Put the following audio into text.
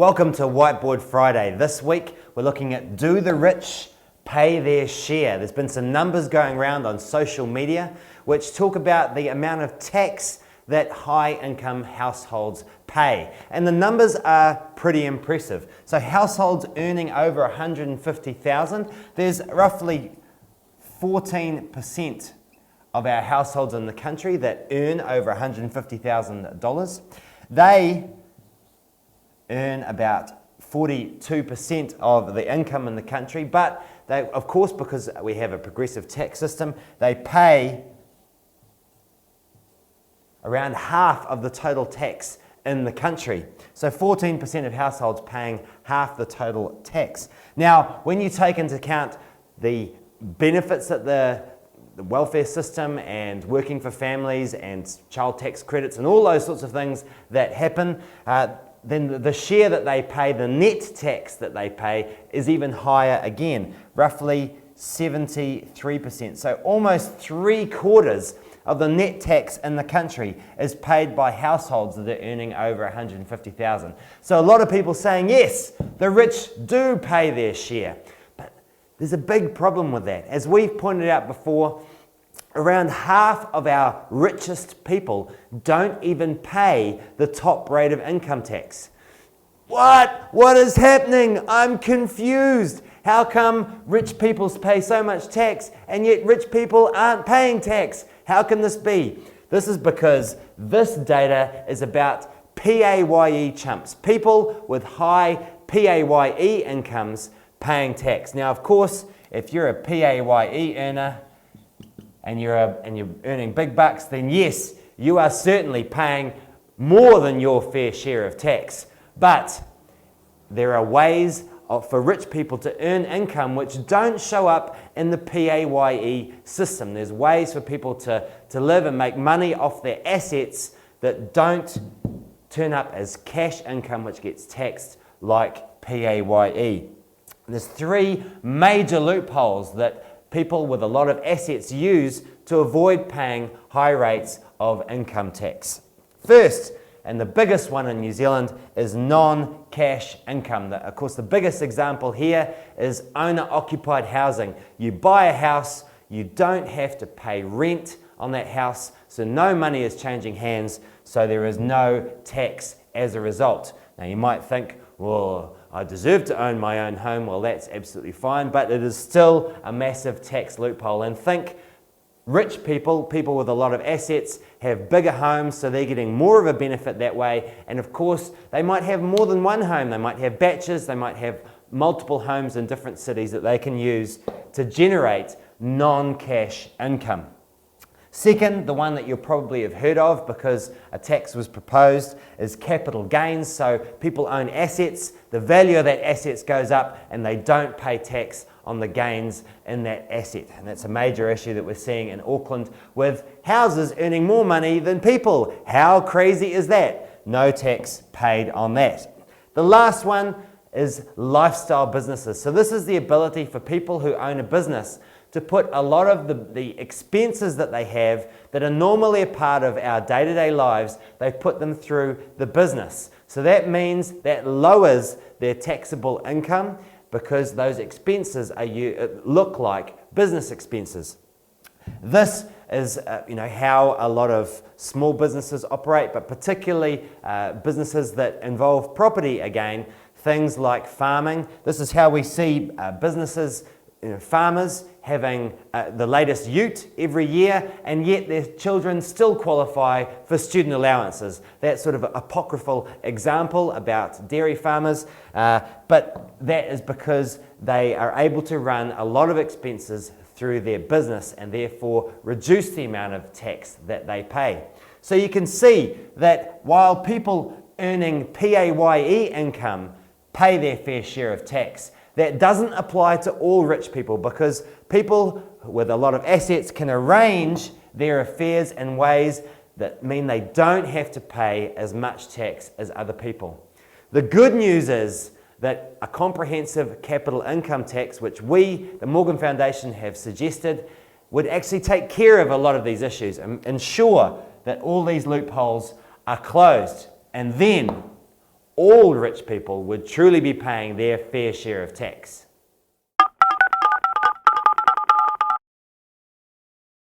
Welcome to Whiteboard Friday. This week we're looking at do the rich pay their share? There's been some numbers going around on social media which talk about the amount of tax that high income households pay. And the numbers are pretty impressive. So households earning over $150,000, there's roughly 14% of our households in the country that earn over $150,000. They earn about 42% of the income in the country, but they, of course, because we have a progressive tax system, they pay around half of the total tax in the country. So 14% of households paying half the total tax. Now, when you take into account the benefits that the welfare system and working for families and child tax credits and all those sorts of things that happen, then the share that they pay, the net tax that they pay, is even higher again, roughly 73%. So almost 3/4 of the net tax in the country is paid by households that are earning over $150,000. So a lot of people saying, yes, the rich do pay their share. But there's a big problem with that. As we've pointed out before, around half of our richest people don't even pay the top rate of income tax. What is happening? I'm confused. How come rich people pay so much tax and yet rich people aren't paying tax? How can this be? This is because this data is about PAYE chumps, people with high PAYE incomes paying tax. Now, of course, if you're a PAYE earner, and you're earning big bucks, then yes, you are certainly paying more than your fair share of tax. But there are ways for rich people to earn income which don't show up in the PAYE system. There's ways for people to live and make money off their assets that don't turn up as cash income which gets taxed like PAYE. There's three major loopholes that people with a lot of assets use to avoid paying high rates of income tax. First, and the biggest one in New Zealand, is non-cash income. Of course, the biggest example here is owner-occupied housing. You buy a house, you don't have to pay rent on that house, so no money is changing hands, so there is no tax as a result. Now you might think, well, I deserve to own my own home. Well, that's absolutely fine, but it is still a massive tax loophole. And think rich people, people with a lot of assets, have bigger homes, so they're getting more of a benefit that way. And of course, they might have more than one home. They might have batches. They might have multiple homes in different cities that they can use to generate non-cash income. Second, the one that you'll probably have heard of because a tax was proposed, is capital gains. So people own assets, the value of that assets goes up and they don't pay tax on the gains in that asset. And that's a major issue that we're seeing in Auckland with houses earning more money than people. How crazy is that? No tax paid on that. The last one is lifestyle businesses. So this is the ability for people who own a business to put a lot of the expenses that they have that are normally a part of our day-to-day lives, they put them through the business. So that means that lowers their taxable income because those expenses look like business expenses. This is how a lot of small businesses operate, but particularly businesses that involve property again, things like farming. This is how we see businesses, farmers having the latest ute every year, and yet their children still qualify for student allowances. That's sort of an apocryphal example about dairy farmers, but that is because they are able to run a lot of expenses through their business and therefore reduce the amount of tax that they pay. So you can see that while people earning PAYE income pay their fair share of tax, that doesn't apply to all rich people because people with a lot of assets can arrange their affairs in ways that mean they don't have to pay as much tax as other people. The good news is that a comprehensive capital income tax, which we, the Morgan Foundation, have suggested, would actually take care of a lot of these issues and ensure that all these loopholes are closed. And then all rich people would truly be paying their fair share of tax.